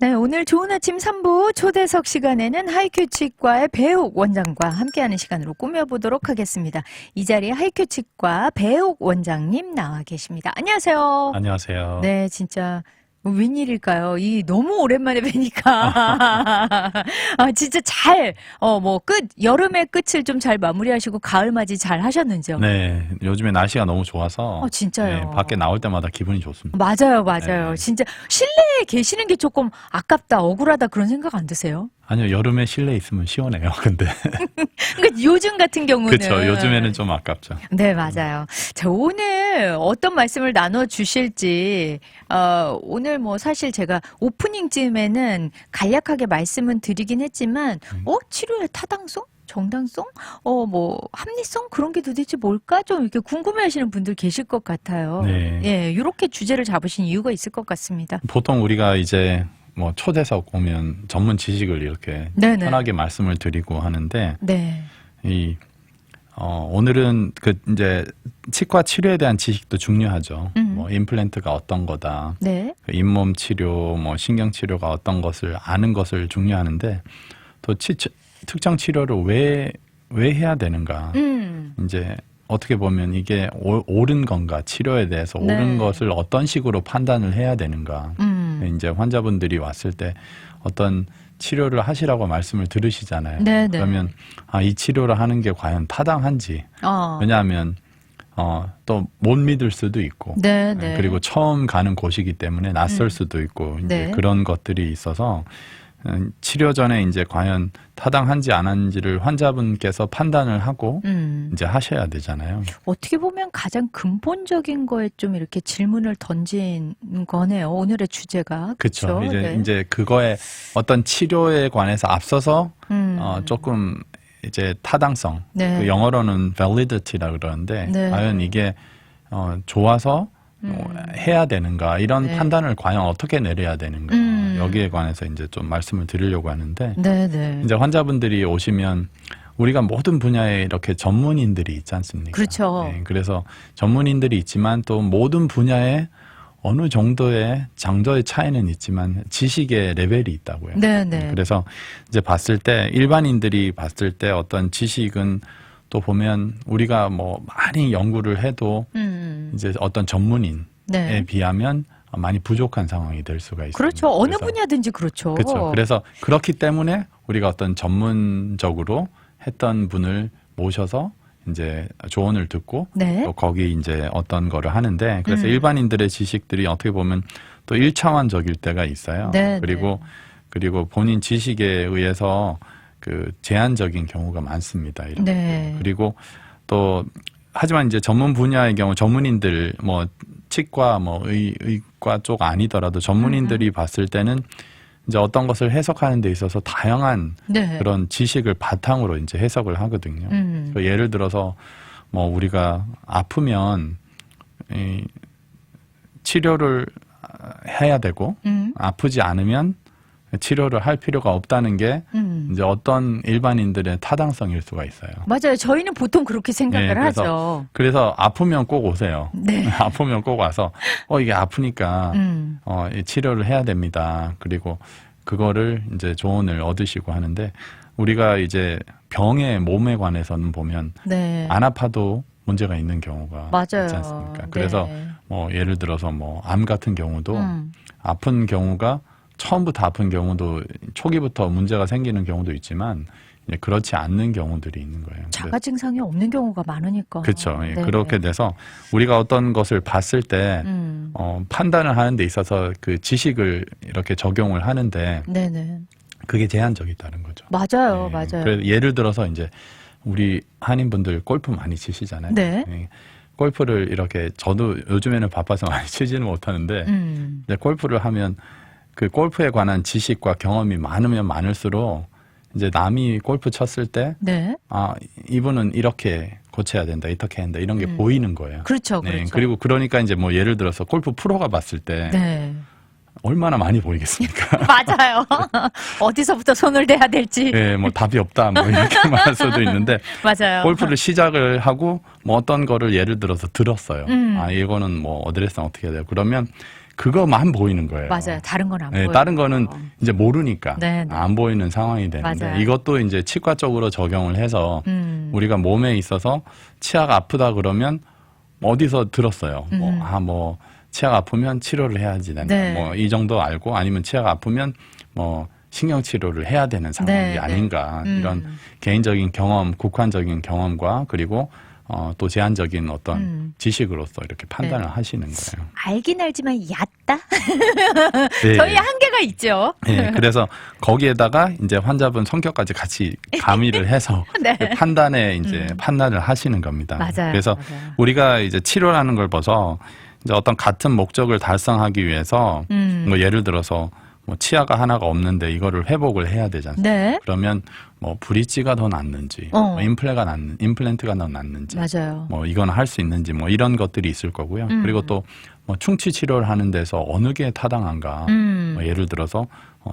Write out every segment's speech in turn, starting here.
네, 오늘 좋은 아침 3부 초대석 시간에는 하이큐 치과의 배욱 원장과 함께하는 시간으로 꾸며보도록 하겠습니다. 이 자리에 하이큐 치과 배욱 원장님 나와 계십니다. 안녕하세요. 안녕하세요. 네, 진짜 웬일일까요? 이 너무 오랜만에 뵈니까 진짜 잘 여름의 끝을 좀 잘 마무리하시고 가을 맞이 잘 하셨는지요? 네, 요즘에 날씨가 너무 좋아서 진짜요. 네, 밖에 나올 때마다 기분이 좋습니다. 맞아요. 네. 진짜 실내에 계시는 게 조금 아깝다, 억울하다 그런 생각 안 드세요? 아니요, 여름에 실내에 있으면 시원해요. 근데 그러니까 요즘 같은 경우는 그렇죠. 요즘에는 좀 아깝죠. 네, 맞아요. 자, 오늘 어떤 말씀을 나눠 주실지, 오늘 뭐 사실 제가 오프닝쯤에는 간략하게 말씀은 드리긴 했지만, 치료의 타당성? 정당성? 합리성? 그런 게 도대체 뭘까? 좀 이렇게 궁금해 하시는 분들 계실 것 같아요. 네. 예, 이렇게 주제를 잡으신 이유가 있을 것 같습니다. 보통 우리가 이제 뭐 초대석 오면 전문 지식을 이렇게 네네. 편하게 말씀을 드리고 하는데 네. 오늘은 이제 치과 치료에 대한 지식도 중요하죠. 음. 뭐 임플란트가 어떤 거다. 네. 잇몸 치료, 뭐 신경 치료가 어떤 것을 아는 것을 중요하는데 또 특정 치료를 왜 해야 되는가? 이제 어떻게 보면 이게 옳은 건가? 치료에 대해서 네. 옳은 것을 어떤 식으로 판단을 해야 되는가? 이제 환자분들이 왔을 때 어떤 치료를 하시라고 말씀을 들으시잖아요. 네, 네. 그러면 이 치료를 하는 게 과연 타당한지. 왜냐하면 또 못 믿을 수도 있고, 네, 네. 그리고 처음 가는 곳이기 때문에 낯설 수도 있고, 이제 네. 그런 것들이 있어서 치료 전에 이제 과연 타당한지 안 한지를 환자분께서 판단을 하고 이제 하셔야 되잖아요. 어떻게 보면 가장 근본적인 거에 좀 이렇게 질문을 던진 거네요. 오늘의 주제가. 그렇죠. 그쵸? 이제 그거에 어떤 치료에 관해서 앞서서 조금 이제 타당성, 네. 그 영어로는 validity라 그러는데 네. 과연 이게 좋아서 해야 되는가 이런 네. 판단을 과연 어떻게 내려야 되는가 여기에 관해서 이제 좀 말씀을 드리려고 하는데 네. 이제 환자분들이 오시면 우리가 모든 분야에 이렇게 전문인들이 있지 않습니까? 그렇죠. 네, 그래서 전문인들이 있지만 또 모든 분야에 어느 정도의 정도의 차이는 있지만 지식의 레벨이 있다고요. 네. 그래서 이제 봤을 때 일반인들이 봤을 때 어떤 지식은 또 보면 우리가 뭐 많이 연구를 해도 이제 어떤 전문인에 네. 비하면 많이 부족한 상황이 될 수가 있습니다. 그렇죠. 어느 그래서 분야든지 그렇죠. 그렇죠. 그래서 그렇기 때문에 우리가 어떤 전문적으로 했던 분을 모셔서 이제 조언을 듣고 네. 또 거기 이제 어떤 거를 하는데 그래서 일반인들의 지식들이 어떻게 보면 또 1차원적일 때가 있어요. 네, 그리고 본인 지식에 의해서 그 제한적인 경우가 많습니다. 이런 네. 것들. 그리고 또 하지만 이제 전문 분야의 경우 전문인들 뭐 치과 뭐 의과 쪽 아니더라도 전문인들이 봤을 때는 이제 어떤 것을 해석하는 데 있어서 다양한 네. 그런 지식을 바탕으로 이제 해석을 하거든요. 그 예를 들어서 뭐 우리가 아프면 이 치료를 해야 되고 아프지 않으면 치료를 할 필요가 없다는 게 이제 어떤 일반인들의 타당성일 수가 있어요. 맞아요. 저희는 보통 그렇게 생각을 네, 하죠. 그래서 아프면 꼭 오세요. 네. 아프면 꼭 와서 이게 아프니까 이 치료를 해야 됩니다. 그리고 그거를 이제 조언을 얻으시고 하는데 우리가 이제 병의 몸에 관해서는 보면 네. 안 아파도 문제가 있는 경우가 맞아요. 있지 않습니까? 그래서 네. 뭐 예를 들어서 뭐 암 같은 경우도 아픈 경우가 처음부터 아픈 경우도 초기부터 문제가 생기는 경우도 있지만 이제 그렇지 않는 경우들이 있는 거예요. 자가 증상이 없는 경우가 많으니까. 그렇죠. 예, 네. 그렇게 돼서 우리가 어떤 것을 봤을 때 판단을 하는 데 있어서 그 지식을 이렇게 적용을 하는데 네네. 그게 제한적이다는 거죠. 맞아요. 예, 맞아요. 그래서 예를 들어서 이제 우리 한인분들 골프 많이 치시잖아요. 네. 예, 골프를 이렇게 저도 요즘에는 바빠서 많이 치지는 못하는데 이제 골프를 하면 그 골프에 관한 지식과 경험이 많으면 많을수록 이제 남이 골프 쳤을 때 네. 이분은 이렇게 고쳐야 된다, 이렇게 한다 이런 게 보이는 거예요. 그렇죠. 네, 그렇죠. 그리고 그러니까 이제 뭐 예를 들어서 골프 프로가 봤을 때 네. 얼마나 많이 보이겠습니까? 맞아요. 어디서부터 손을 대야 될지. 네, 뭐 답이 없다, 뭐 이렇게 말할 수도 있는데 맞아요. 골프를 시작을 하고 뭐 어떤 거를 예를 들어서 들었어요. 이거는 뭐 어드레스는 어떻게 해야 돼요? 그러면 그거만 보이는 거예요. 맞아요. 다른 건 안 네, 보여요. 다른 거는 이제 모르니까 네, 네. 안 보이는 상황이 되는데 맞아요. 이것도 이제 치과 쪽으로 적용을 해서 우리가 몸에 있어서 치아가 아프다 그러면 어디서 들었어요. 뭐 치아가 아프면 치료를 해야지 된다. 네. 뭐 이 정도 알고 아니면 치아가 아프면 뭐 신경 치료를 해야 되는 상황이 네, 아닌가. 네. 이런 개인적인 경험, 국한적인 경험과 그리고 또 제한적인 어떤 지식으로서 이렇게 판단을 하시는 거예요. 알긴 알지만 얕다? 네. 저희 한계가 있죠. 네, 그래서 거기에다가 이제 환자분 성격까지 같이 가미를 해서 네. 그 판단에 이제 판단을 하시는 겁니다. 맞아요. 그래서 맞아요. 우리가 이제 치료라는 걸 봐서 이제 어떤 같은 목적을 달성하기 위해서 뭐 예를 들어서 뭐 치아가 하나가 없는데 이거를 회복을 해야 되잖아요. 네. 그러면 뭐 브릿지가 더 낫는지, 뭐 임플란트가 더 낫는지, 맞아요. 뭐 이건 할 수 있는지 뭐 이런 것들이 있을 거고요. 그리고 또 뭐 충치 치료를 하는 데서 어느 게 타당한가. 뭐 예를 들어서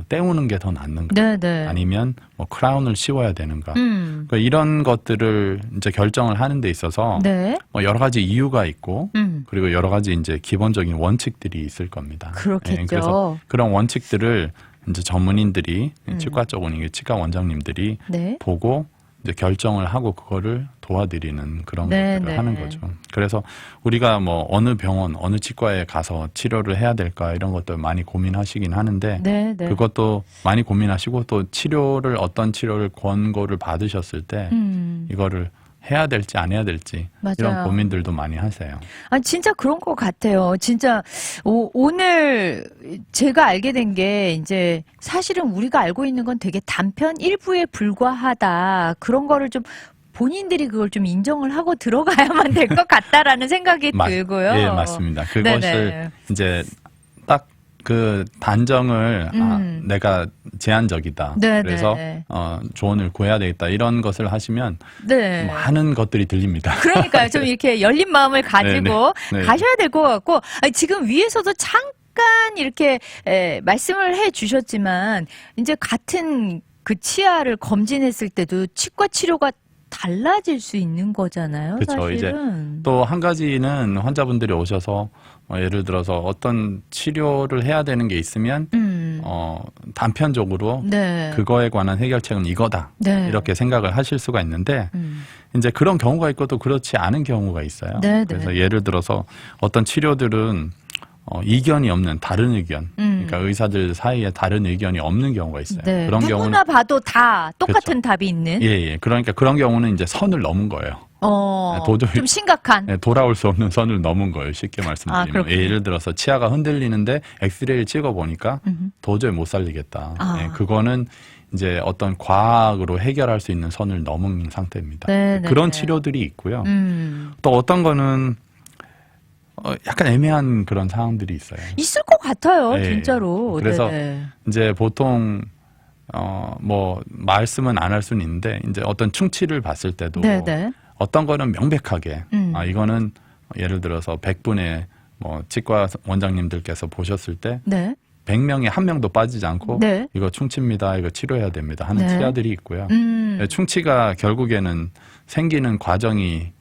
떼우는 게 더 낫는가, 네네. 아니면 뭐 크라운을 씌워야 되는가. 그러니까 이런 것들을 이제 결정을 하는 데 있어서 네. 뭐 여러 가지 이유가 있고 그리고 여러 가지 이제 기본적인 원칙들이 있을 겁니다. 그렇겠죠. 그래서 그런 원칙들을 이제 전문인들이 치과 쪽은 이게 치과 원장님들이 네. 보고 이제 결정을 하고 그거를 도와드리는 그런 네, 것들을 네. 하는 거죠. 그래서 우리가 뭐 어느 병원, 어느 치과에 가서 치료를 해야 될까 이런 것들 많이 고민하시긴 하는데 네, 네. 그것도 많이 고민하시고 또 치료를 어떤 치료를 권고를 받으셨을 때 이거를 해야 될지 안 해야 될지 맞아요. 이런 고민들도 많이 하세요. 아, 진짜 그런 것 같아요. 진짜, 오늘 제가 알게 된 게, 이제, 사실은 우리가 알고 있는 건 되게 단편 일부에 불과하다. 그런 거를 좀, 본인들이 그걸 좀 인정을 하고 들어가야만 될 것 같다라는 생각이 들고요. 예, 맞습니다. 그것을 네네. 이제 딱 그 단정을 내가 제한적이다. 네네. 그래서 조언을 구해야 되겠다. 이런 것을 하시면 네. 많은 것들이 들립니다. 그러니까요. 좀 이렇게 열린 마음을 가지고 네. 가셔야 될 것 같고, 아니, 지금 위에서도 잠깐 이렇게 말씀을 해 주셨지만, 이제 같은 그 치아를 검진했을 때도 치과 치료가 달라질 수 있는 거잖아요. 그렇죠. 이제 사실은. 또 한 가지는 환자분들이 오셔서 예를 들어서 어떤 치료를 해야 되는 게 있으면 단편적으로 네. 그거에 관한 해결책은 이거다. 네. 이렇게 생각을 하실 수가 있는데 이제 그런 경우가 있고 또 그렇지 않은 경우가 있어요. 네, 그래서 네. 예를 들어서 어떤 치료들은 이견이 없는 다른 의견, 그러니까 의사들 사이에 다른 의견이 없는 경우가 있어요. 네. 그런 누구나 경우는 봐도 다 똑같은 그렇죠. 답이 있는. 예. 그러니까 그런 경우는 이제 선을 넘은 거예요. 도저히 좀 심각한. 네, 돌아올 수 없는 선을 넘은 거예요. 쉽게 말씀드리면. 그렇군요. 예를 들어서 치아가 흔들리는데 엑스레이를 찍어보니까 도저히 못 살리겠다. 아. 예, 그거는 이제 어떤 과학으로 해결할 수 있는 선을 넘은 상태입니다. 네, 네, 그런 네. 치료들이 있고요. 또 어떤 거는 약간 애매한 그런 상황들이 있어요. 있을 것 같아요. 네. 진짜로. 그래서 네네. 이제 보통 뭐 말씀은 안 할 수는 있는데 이제 어떤 충치를 봤을 때도 네네. 어떤 거는 명백하게 이거는 예를 들어서 100분의 뭐 치과 원장님들께서 보셨을 때 네. 100명에 한 명도 빠지지 않고 네. 이거 충치입니다. 이거 치료해야 됩니다. 하는 네. 치아들이 있고요. 충치가 결국에는 생기는 과정이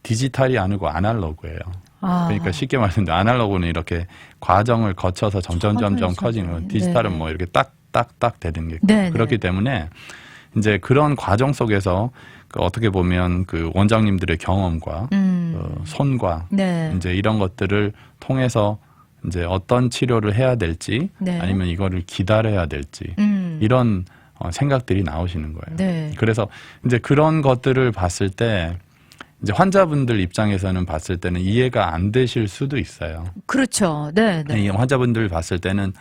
디지털이 아니고 아날로그예요. 그러니까 쉽게 말하면 아날로그는 이렇게 과정을 거쳐서 점점 커지는 디지털은 네. 뭐 이렇게 딱딱딱 되는 게 네, 그렇기 때문에 이제 그런 과정 속에서 그 어떻게 보면 그 원장님들의 경험과 손과 네. 이제 이런 것들을 통해서 이제 어떤 치료를 해야 될지 네. 아니면 이거를 기다려야 될지 이런 생각들이 나오시는 거예요. 네. 그래서 이제 그런 것들을 봤을 때 이제 환자분들 입장에서는 봤을 때는 이해가 안 되실 수도 있어요. 그렇죠. 네. 네. 이 환자분들 봤을 때는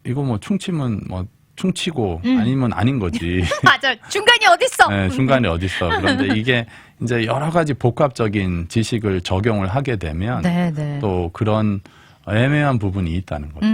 이거 뭐 충치면 뭐 충치고 아니면 아닌 거지. 맞아. 중간이 어딨어? 네, 중간에 어딨어. 그런데 이게 이제 여러 가지 복합적인 지식을 적용을 하게 되면 네, 네. 또 그런 애매한 부분이 있다는 거죠.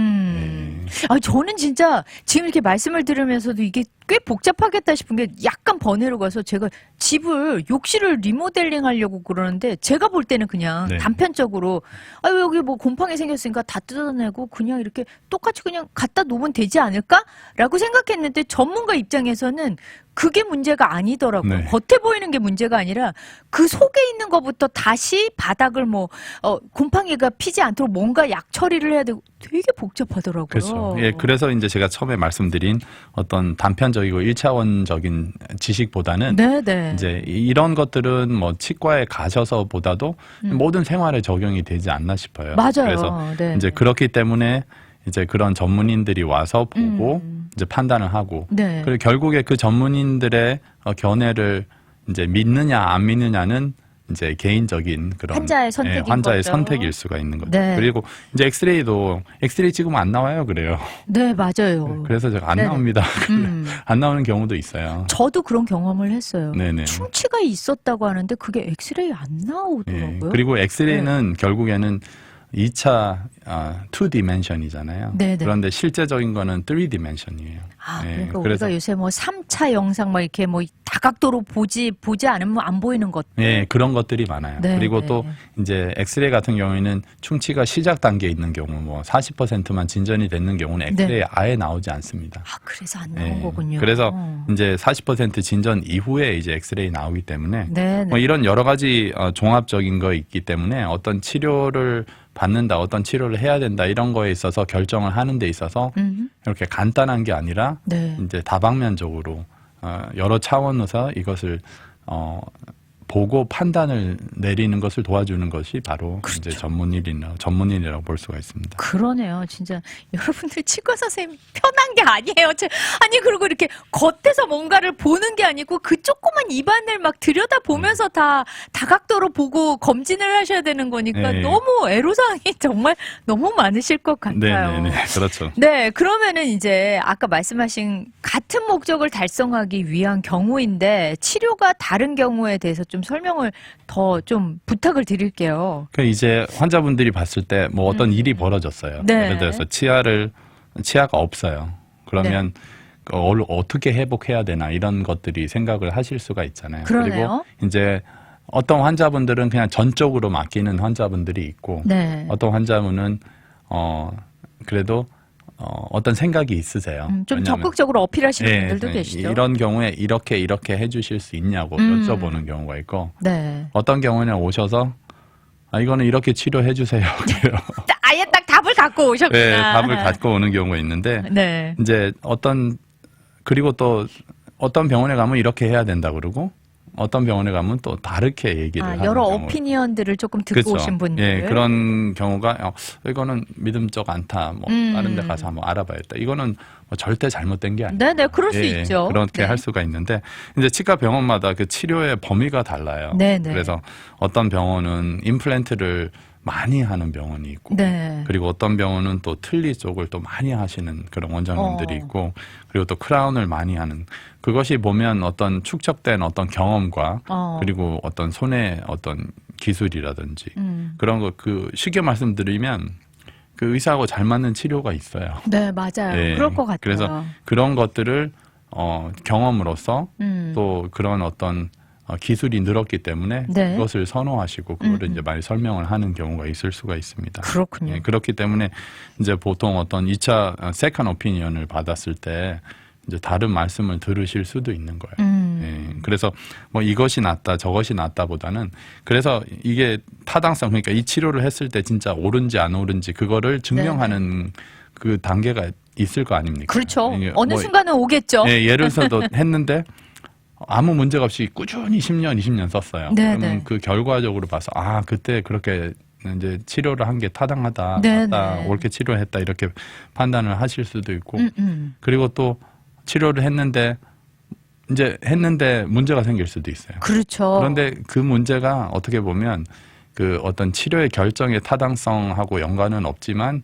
저는 진짜 지금 이렇게 말씀을 들으면서도 이게 꽤 복잡하겠다 싶은 게 약간 번외로 가서 제가 집을 욕실을 리모델링 하려고 그러는데 제가 볼 때는 그냥 네. 단편적으로 여기 뭐 곰팡이 생겼으니까 다 뜯어내고 그냥 이렇게 똑같이 그냥 갖다 놓으면 되지 않을까라고 생각했는데 전문가 입장에서는 그게 문제가 아니더라고요. 네. 겉에 보이는 게 문제가 아니라 그 속에 있는 것부터 다시 바닥을 곰팡이가 피지 않도록 뭔가 약 처리를 해야 되고 되게 복잡하더라고요. 그렇죠. 예, 그래서 이제 제가 처음에 말씀드린 어떤 단편적이고 1차원적인 지식보다는 네네. 이제 이런 것들은 뭐 치과에 가셔서보다도 모든 생활에 적용이 되지 않나 싶어요. 맞아요. 그래서 네. 이제 그렇기 때문에 이제 그런 전문인들이 와서 보고 이제 판단을 하고 네. 그리고 결국에 그 전문인들의 견해를 이제 믿느냐 안 믿느냐는 이제 개인적인 그런 환자의 선택인 환자의 거죠. 선택일 수가 있는 거죠. 네. 그리고 이제 엑스레이도 엑스레이 찍으면 안 나와요, 그래요. 네, 맞아요. 그래서 제가 안 네네. 나옵니다. 안 나오는 경우도 있어요. 저도 그런 경험을 했어요. 네네. 충치가 있었다고 하는데 그게 엑스레이 안 예. 나오더라고요. 그리고 엑스레이는 결국에는 2차 2디멘션이잖아요. 네네. 그런데 실제적인 거는 3디멘션이에요. 아, 예, 그러니까 그래서 우리가 요새 3차 영상 이렇게 다각도로 보지 않으면 안 보이는 것. 예, 그런 것들이 많아요. 네, 그리고 네. 또 이제 엑스레이 같은 경우에는 충치가 시작 단계에 있는 경우 40%만 진전이 되는 경우는 엑스레이 아예 나오지 않습니다. 아, 그래서 안 나온 예, 거군요. 그래서 이제 40% 진전 이후에 이제 엑스레이 나오기 때문에 네. 이런 여러 가지 종합적인 거 있기 때문에 어떤 치료를 받는다, 어떤 치료를 해야 된다 이런 거에 있어서 결정을 하는 데 있어서 이렇게 간단한 게 아니라 네. 이제 다방면적으로 여러 차원에서 이것을 보고 판단을 내리는 것을 도와주는 것이 바로 그렇죠. 이제 전문인이라고 볼 수가 있습니다. 그러네요. 진짜 여러분들 치과 선생님 편한 게 아니에요. 아니 그리고 이렇게 겉에서 뭔가를 보는 게 아니고 그 조그만 입안을 막 들여다 보면서 다 다각도로 보고 검진을 하셔야 되는 거니까 네. 너무 애로사항이 정말 너무 많으실 것 같아요. 네, 그렇죠. 네, 그러면은 이제 아까 말씀하신 같은 목적을 달성하기 위한 경우인데 치료가 다른 경우에 대해서 좀 설명을 더 좀 부탁을 드릴게요. 그 이제 환자분들이 봤을 때 뭐 어떤 일이 벌어졌어요. 네. 예를 들어서 치아가 없어요. 그러면 그걸 어떻게 회복해야 되나 이런 것들이 생각을 하실 수가 있잖아요. 그러네요. 그리고 이제 어떤 환자분들은 그냥 전적으로 맡기는 환자분들이 있고 네. 어떤 환자분은 그래도 어떤 생각이 있으세요. 좀 왜냐하면 적극적으로 어필하시는 예, 분들도 계시죠. 이런 경우에 이렇게 해주실 수 있냐고 여쭤보는 경우가 있고 네. 어떤 경우는 오셔서 이거는 이렇게 치료해 주세요. 아예 딱 답을 갖고 오셨구나. 네, 답을 갖고 오는 경우가 있는데 네. 이제 그리고 또 어떤 병원에 가면 이렇게 해야 된다 그러고 어떤 병원에 가면 또 다르게 얘기를 하는 여러 경우가 오피니언들을 조금 듣고 그렇죠. 오신 분들. 예, 그런 경우가 이거는 믿음적 않다. 다른 데 가서 한번 알아봐야겠다. 이거는 절대 잘못된 게 아니에요. 네네, 그럴 수 있죠. 그렇게 네. 할 수가 있는데 이제 치과 병원마다 그 치료의 범위가 달라요. 네네. 그래서 어떤 병원은 임플란트를 많이 하는 병원이 있고 네. 그리고 어떤 병원은 또 틀니 쪽을 또 많이 하시는 그런 원장님들이 있고 그리고 또 크라운을 많이 하는 그것이 보면 어떤 축적된 어떤 경험과 그리고 어떤 손의 어떤 기술이라든지 그런 거 쉽게 말씀드리면 그 의사하고 잘 맞는 치료가 있어요. 네, 맞아요. 네, 그럴 것 같아요. 그래서 그런 것들을 경험으로써 음. 또 그런 어떤 기술이 늘었기 때문에 네. 그것을 선호하시고 그거를 이제 많이 설명을 하는 경우가 있을 수가 있습니다. 그렇군요. 예, 그렇기 때문에 이제 보통 어떤 2차 세컨 오피니언을 받았을 때 이제 다른 말씀을 들으실 수도 있는 거예요. 예, 그래서 이것이 낫다 저것이 낫다보다는 그래서 이게 타당성 그러니까 이 치료를 했을 때 진짜 옳은지 안 옳은지 그거를 증명하는 그 단계가 있을 거 아닙니까? 그렇죠. 이게 어느 순간은 오겠죠. 예, 예를 들어서 했는데 아무 문제가 없이 꾸준히 10년, 20년 썼어요. 네, 그러면 네. 그 결과적으로 봐서 그때 그렇게 이제 치료를 한 게 타당하다, 네, 맞다, 네. 옳게 치료했다 이렇게 판단을 하실 수도 있고 그리고 또 치료를 했는데 문제가 생길 수도 있어요. 그렇죠. 그런데 그 문제가 어떻게 보면 그 어떤 치료의 결정의 타당성하고 연관은 없지만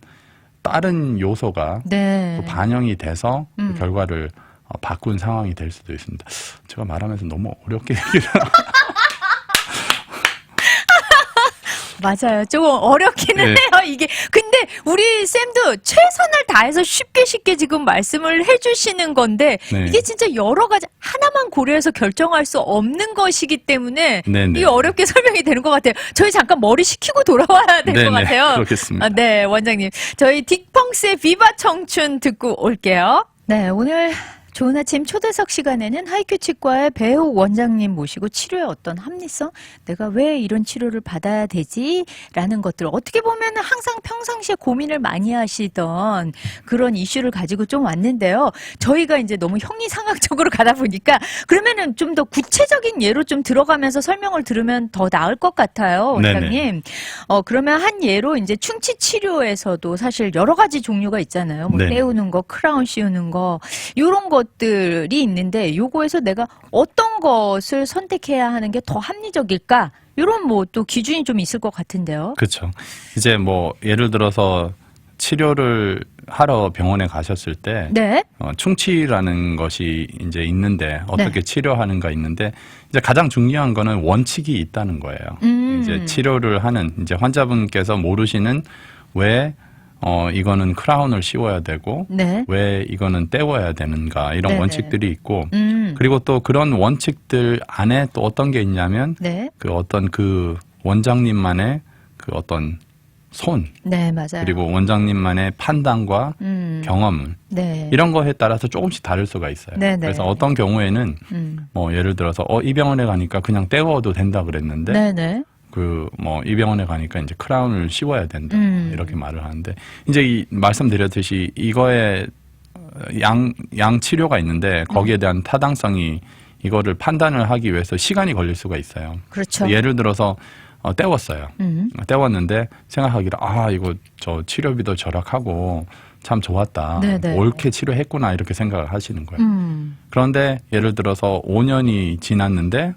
다른 요소가 네. 또 반영이 돼서 그 결과를 바꾼 상황이 될 수도 있습니다. 제가 말하면서 너무 어렵게 얘기를 맞아요. 조금 어렵기는 네. 해요, 이게. 근데 우리 쌤도 최선을 다해서 쉽게 지금 말씀을 해주시는 건데, 네. 이게 진짜 여러 가지, 하나만 고려해서 결정할 수 없는 것이기 때문에, 네, 네. 이게 어렵게 설명이 되는 것 같아요. 저희 잠깐 머리 식히고 돌아와야 될 것 네, 네. 같아요. 그렇겠습니다. 네, 원장님. 저희 딕펑스의 비바 청춘 듣고 올게요. 네, 오늘 좋은 아침 초대석 시간에는 하이큐 치과의 배우 원장님 모시고 치료의 어떤 합리성, 내가 왜 이런 치료를 받아야 되지? 라는 것들 어떻게 보면 항상 평상시에 고민을 많이 하시던 그런 이슈를 가지고 좀 왔는데요. 저희가 이제 너무 형이상학적으로 가다 보니까 그러면은 좀 더 구체적인 예로 좀 들어가면서 설명을 들으면 더 나을 것 같아요, 원장님. 그러면 한 예로 이제 충치 치료에서도 사실 여러 가지 종류가 있잖아요. 뭐 네네. 떼우는 거, 크라운 씌우는 거, 이런 것들이 있는데 요거에서 내가 어떤 것을 선택해야 하는 게 더 합리적일까? 이런 뭐 또 기준이 좀 있을 것 같은데요. 그렇죠. 이제 뭐 예를 들어서 치료를 하러 병원에 가셨을 때 네. 충치라는 것이 이제 있는데 어떻게 치료하는가 있는데 이제 가장 중요한 거는 원칙이 있다는 거예요. 이제 치료를 하는 이제 환자분께서 모르시는 왜 이거는 크라운을 씌워야 되고 네. 왜 이거는 떼워야 되는가 이런 네네. 원칙들이 있고 그리고 또 그런 원칙들 안에 또 어떤 게 있냐면 네. 그 어떤 그 원장님만의 그 어떤 손 네, 맞아요. 그리고 원장님만의 판단과 경험 네. 이런 거에 따라서 조금씩 다를 수가 있어요. 네네. 그래서 어떤 경우에는 뭐 예를 들어서 이 병원에 가니까 그냥 떼워도 된다 그랬는데 네네. 그 뭐 이 병원에 가니까 이제 크라운을 씌워야 된다 이렇게 말을 하는데 이제 이 말씀드렸듯이 이거에 양 치료가 있는데 거기에 대한 타당성이 이거를 판단을 하기 위해서 시간이 걸릴 수가 있어요. 그렇죠. 예를 들어서 떼웠어요. 떼웠는데 생각하기를 이거 저 치료비도 절약하고 참 좋았다. 네네. 옳게 치료했구나 이렇게 생각을 하시는 거예요. 그런데 예를 들어서 5년이 지났는데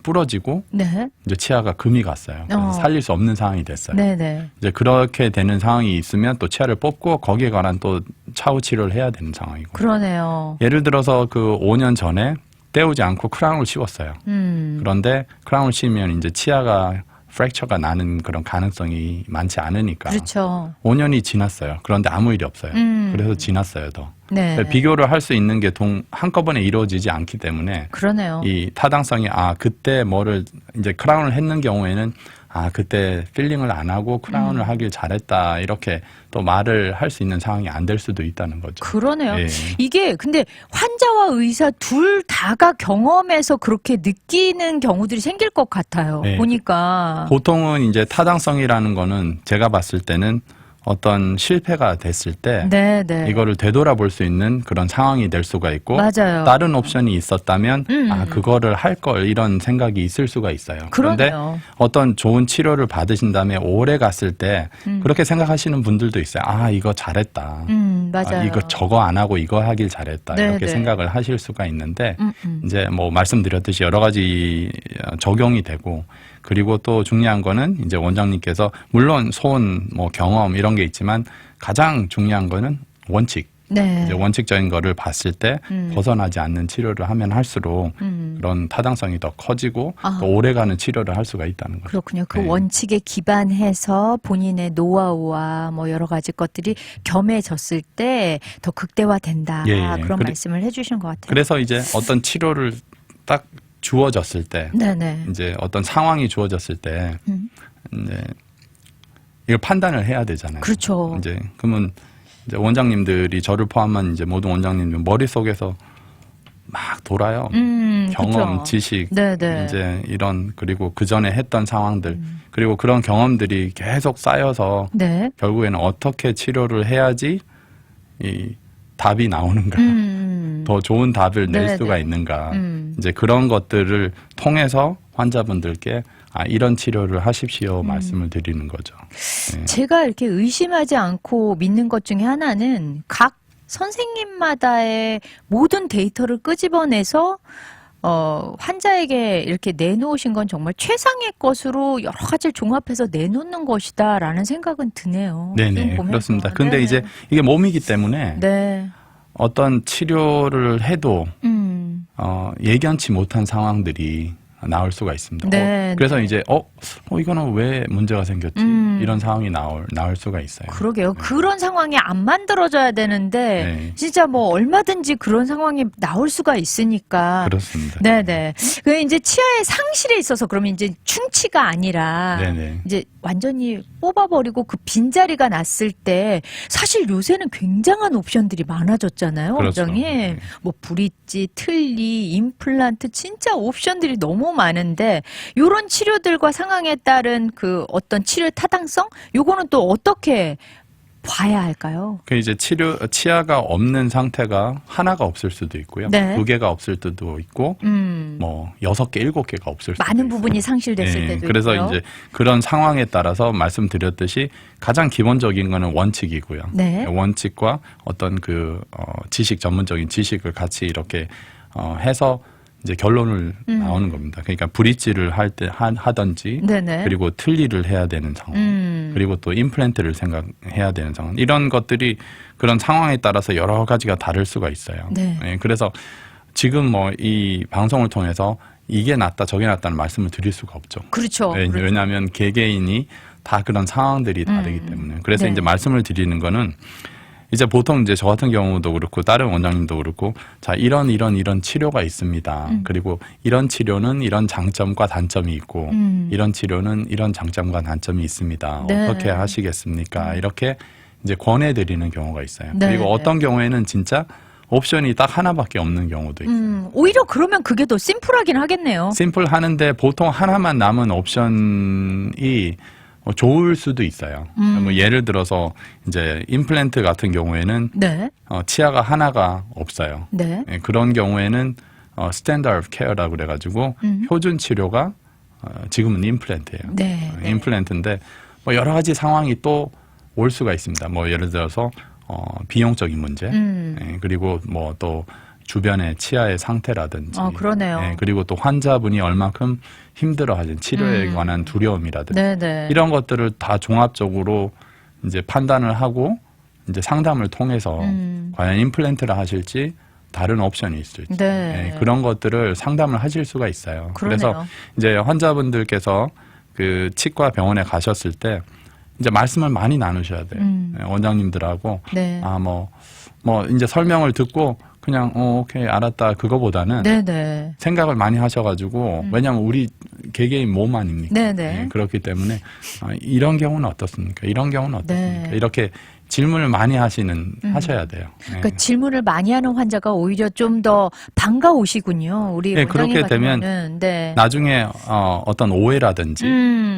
부러지고 네. 이제 치아가 금이 갔어요. 그래서 살릴 수 없는 상황이 됐어요. 네네. 이제 그렇게 되는 상황이 있으면 또 치아를 뽑고 거기에 관한 또 차후 치료를 해야 되는 상황이고. 그러네요. 예를 들어서 그 5년 전에 떼우지 않고 크라운을 씌웠어요. 그런데 크라운을 씌우면 이제 치아가 프랙처가 나는 그런 가능성이 많지 않으니까. 그렇죠. 5년이 지났어요. 그런데 아무 일이 없어요. 그래서 지났어요, 더. 네. 비교를 할 수 있는 게 한꺼번에 이루어지지 않기 때문에 그러네요. 이 타당성이 그때 뭐를 이제 크라운을 했는 경우에는 그때 필링을 안 하고 크라운을 하길 잘했다 이렇게 또 말을 할 수 있는 상황이 안 될 수도 있다는 거죠. 그러네요. 예. 이게 근데 환자와 의사 둘 다가 경험해서 그렇게 느끼는 경우들이 생길 것 같아요. 예. 보니까. 보통은 이제 타당성이라는 거는 제가 봤을 때는 어떤 실패가 됐을 때 네네. 이거를 되돌아볼 수 있는 그런 상황이 될 수가 있고 맞아요. 다른 옵션이 있었다면 그거를 할 걸 이런 생각이 있을 수가 있어요. 그런데 그러네요. 어떤 좋은 치료를 받으신 다음에 오래 갔을 때 그렇게 생각하시는 분들도 있어요. 이거 잘했다. 맞아요. 이거 저거 안 하고 이거 하길 잘했다. 네, 이렇게 네. 생각을 하실 수가 있는데 이제 뭐 말씀드렸듯이 여러 가지 적용이 되고 그리고 또 중요한 거는 이제 원장님께서 물론 손, 뭐 경험 이런 게 있지만 가장 중요한 거는 원칙. 네. 이제 원칙적인 거를 봤을 때 벗어나지 않는 치료를 하면 할수록 그런 타당성이 더 커지고 또 오래가는 치료를 할 수가 있다는 거죠. 그렇군요. 그 네. 원칙에 기반해서 본인의 노하우와 뭐 여러 가지 것들이 겸해졌을 때 더 극대화된다. 예. 그런 말씀을 해주신 것 같아요. 그래서 이제 어떤 치료를 딱 주어졌을 때 네네. 이제 어떤 상황이 주어졌을 때 이제 이걸 판단을 해야 되잖아요. 그렇죠. 이제 그러면 이제 원장님들이 저를 포함한 이제 모든 원장님들 머릿속에서 막 돌아요. 경험, 그쵸. 지식, 네네. 이제 이런 그리고 그 전에 했던 상황들 그리고 그런 경험들이 계속 쌓여서 네. 결국에는 어떻게 치료를 해야지 이 답이 나오는가, 더 좋은 답을 낼 네네. 수가 있는가, 이제 그런 것들을 통해서 환자분들께 이런 치료를 하십시오 말씀을 드리는 거죠. 네. 제가 이렇게 의심하지 않고 믿는 것 중에 하나는 각 선생님마다의 모든 데이터를 끄집어내서 환자에게 이렇게 내놓으신 건 정말 최상의 것으로 여러 가지를 종합해서 내놓는 것이다라는 생각은 드네요. 네네, 지금 보면서. 그렇습니다. 근데 네네. 이제 이게 몸이기 때문에 네. 어떤 치료를 해도 예견치 못한 상황들이 나올 수가 있습니다. 네, 그래서 이제 이거는 왜 문제가 생겼지? 이런 상황이 나올 수가 있어요. 그러게요. 그런 상황이 안 만들어져야 되는데 진짜 뭐 얼마든지 그런 상황이 나올 수가 있으니까. 그렇습니다. 네네. 그 이제 치아의 상실에 있어서 그러면 이제 충치가 아니라 이제 완전히 뽑아버리고 그 빈자리가 났을 때 사실 요새는 굉장한 옵션들이 많아졌잖아요. 원장님. 뭐 브릿지, 틀니, 임플란트 진짜 옵션들이 너무 많은데 요런 치료들과 상황에 따른 그 어떤 치료의 타당성? 요거는 또 어떻게 봐야 할까요? 그 이제 치아가 없는 상태가 하나가 없을 수도 있고요. 네. 2개가 없을 때도 있고, 뭐 6개, 7개가 없을 수도 많은 있어요. 부분이 상실됐을 때도 그래서 있고요. 이제 그런 상황에 따라서 말씀드렸듯이 가장 기본적인 거는 원칙이고요. 네. 원칙과 어떤 지식, 전문적인 지식을 같이 이렇게 해서 이제 결론을 나오는 겁니다. 그러니까 브릿지를 할 때 하든지, 네네. 그리고 틀니를 해야 되는 상황, 그리고 또 임플란트를 생각해야 되는 상황, 이런 것들이 그런 상황에 따라서 여러 가지가 다를 수가 있어요. 네. 그래서 지금 뭐 이 방송을 통해서 이게 낫다 저게 낫다는 말씀을 드릴 수가 없죠. 그렇죠. 왜냐하면 개개인이 다 그런 상황들이 다르기 때문에. 그래서 네. 이제 말씀을 드리는 거는 이제 보통 이제 저 같은 경우도 그렇고 다른 원장님도 그렇고 자 이런 치료가 있습니다. 그리고 이런 치료는 이런 장점과 단점이 있고 이런 치료는 이런 장점과 단점이 있습니다. 네. 어떻게 하시겠습니까? 이렇게 이제 권해드리는 경우가 있어요. 네. 그리고 어떤 경우에는 진짜 옵션이 딱 하나밖에 없는 경우도 있어요. 오히려 그러면 그게 더 심플하긴 하겠네요. 심플하는데 보통 하나만 남은 옵션이 좋을 수도 있어요. 뭐 예를 들어서 이제 임플란트 같은 경우에는 네. 치아가 하나가 없어요. 네. 그런 경우에는 스탠다드 케어라고 그래가지고 표준 치료가 지금은 임플란트예요. 네. 임플란트인데 뭐 여러 가지 상황이 또 올 수가 있습니다. 뭐 예를 들어서 비용적인 문제, 그리고 뭐 또 주변의 치아의 상태라든지, 그러네요. 그리고 또 환자분이 얼만큼 힘들어하는 치료에 관한 두려움이라든지 네네. 이런 것들을 다 종합적으로 이제 판단을 하고 이제 상담을 통해서 과연 임플란트를 하실지 다른 옵션이 있을지 그런 것들을 상담을 하실 수가 있어요. 그러네요. 그래서 이제 환자분들께서 그 치과 병원에 가셨을 때 이제 말씀을 많이 나누셔야 돼요. 원장님들하고 네. 뭐 이제 설명을 듣고 그냥 오케이 알았다 그거보다는 네네. 생각을 많이 하셔가지고 왜냐하면 우리 개개인 몸 아닙니까? 네네. 그렇기 때문에 이런 경우는 어떻습니까? 이런 경우는 어떻습니까? 네. 이렇게 질문을 많이 하셔야 돼요. 그러니까 질문을 많이 하는 환자가 오히려 좀 더 반가우시군요. 우리 원장님 그렇게 같은 되면 경우는. 네. 나중에 어떤 오해라든지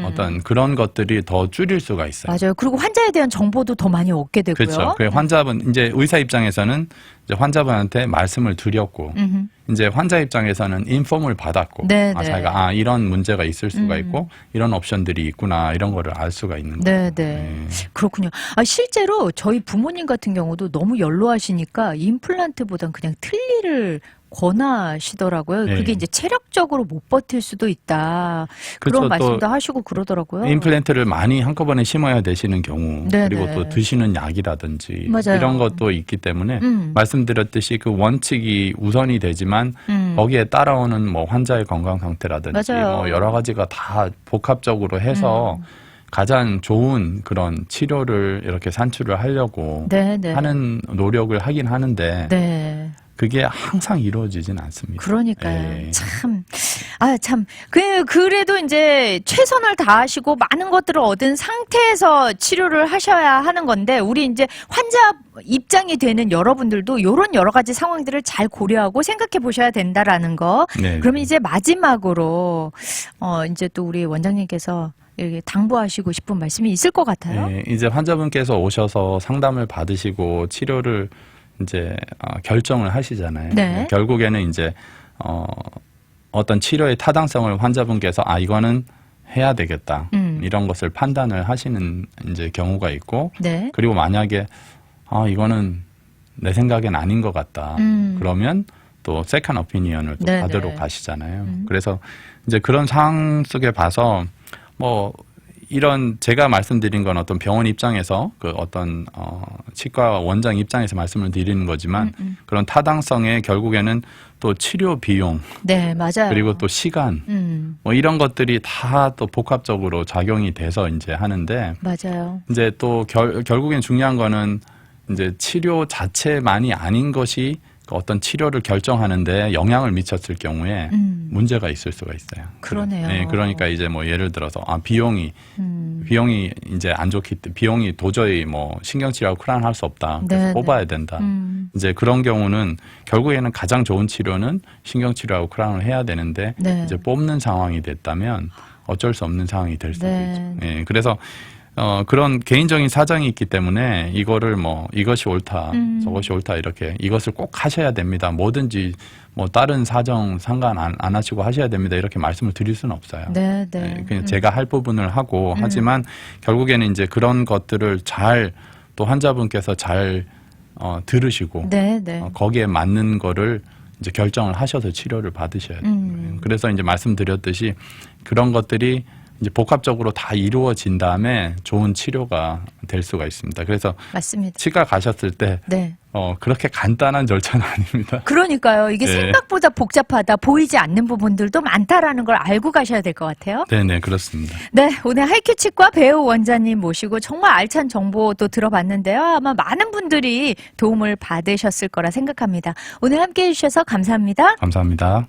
어떤 그런 것들이 더 줄일 수가 있어요. 맞아요. 그리고 환자에 대한 정보도 더 많이 얻게 되고요. 그렇죠. 그 환자분 이제 의사 입장에서는 이제 환자분한테 말씀을 드렸고 이제 환자 입장에서는 인폼을 받았고 자기가 이런 문제가 있을 수가 있고 이런 옵션들이 있구나 이런 거를 알 수가 있는 거예요. 네. 그렇군요. 실제로 저희 부모님 같은 경우도 너무 연로하시니까 임플란트보단 그냥 틀니를 권하시더라고요. 그게 이제 체력적으로 못 버틸 수도 있다. 그런 그렇죠. 말씀도 하시고 그러더라고요. 임플란트를 많이 한꺼번에 심어야 되시는 경우 그리고 또 드시는 약이라든지 맞아요. 이런 것도 있기 때문에 말씀드렸듯이 그 원칙이 우선이 되지만 거기에 따라오는 뭐 환자의 건강 상태라든지 맞아요. 뭐 여러 가지가 다 복합적으로 해서 가장 좋은 그런 치료를 이렇게 산출을 하려고 하는 노력을 하긴 하는데 그게 항상 이루어지진 않습니다. 그러니까요. 그래도 이제 최선을 다하시고 많은 것들을 얻은 상태에서 치료를 하셔야 하는 건데, 우리 이제 환자 입장이 되는 여러분들도 이런 여러 가지 상황들을 잘 고려하고 생각해 보셔야 된다라는 거. 그러면 이제 마지막으로, 이제 또 우리 원장님께서 여기 당부하시고 싶은 말씀이 있을 것 같아요. 이제 환자분께서 오셔서 상담을 받으시고 치료를 이제 결정을 하시잖아요. 결국에는 이제 어떤 치료의 타당성을 환자분께서 이거는 해야 되겠다 이런 것을 판단을 하시는 이제 경우가 있고 그리고 만약에 이거는 내 생각엔 아닌 것 같다 그러면 또 세컨 오피니언을 또 받으러 가시잖아요. 그래서 이제 그런 상황 속에 봐서 뭐 이런 제가 말씀드린 건 어떤 병원 입장에서 그 어떤 치과 원장 입장에서 말씀을 드리는 거지만 그런 타당성에 결국에는 또 치료 비용, 네, 맞아요. 그리고 또 시간, 뭐 이런 것들이 다 또 복합적으로 작용이 돼서 이제 하는데 맞아요. 이제 또 결국엔 중요한 거는 이제 치료 자체만이 아닌 것이 어떤 치료를 결정하는데 영향을 미쳤을 경우에 문제가 있을 수가 있어요. 그러네요. 네, 그러니까 이제 뭐 예를 들어서 비용이 이제 안 좋기 때문에 비용이 도저히 뭐 신경치료하고 크라운 할 수 없다. 그래서 네, 뽑아야 된다. 이제 그런 경우는 결국에는 가장 좋은 치료는 신경치료하고 크라운을 해야 되는데 네. 이제 뽑는 상황이 됐다면 어쩔 수 없는 상황이 될 수도 네. 있죠. 예, 그래서 그런 개인적인 사정이 있기 때문에 이거를 뭐 이것이 옳다, 저것이 옳다 이렇게 이것을 꼭 하셔야 됩니다. 뭐든지 뭐 다른 사정 상관 안 하시고 하셔야 됩니다. 이렇게 말씀을 드릴 수는 없어요. 네, 네. 예, 그냥 제가 할 부분을 하고 하지만 결국에는 이제 그런 것들을 잘 또 환자분께서 잘 들으시고 네, 네. 거기에 맞는 거를 이제 결정을 하셔서 치료를 받으셔야 돼요. 그래서 이제 말씀드렸듯이 그런 것들이 이제 복합적으로 다 이루어진 다음에 좋은 치료가 될 수가 있습니다. 그래서 맞습니다. 치과 가셨을 때 네. 그렇게 간단한 절차는 아닙니다. 그러니까요. 이게 네. 생각보다 복잡하다, 보이지 않는 부분들도 많다라는 걸 알고 가셔야 될 것 같아요. 네네, 그렇습니다. 네, 오늘 하이큐 치과 배우 원장님 모시고 정말 알찬 정보도 들어봤는데요. 아마 많은 분들이 도움을 받으셨을 거라 생각합니다. 오늘 함께해 주셔서 감사합니다. 감사합니다.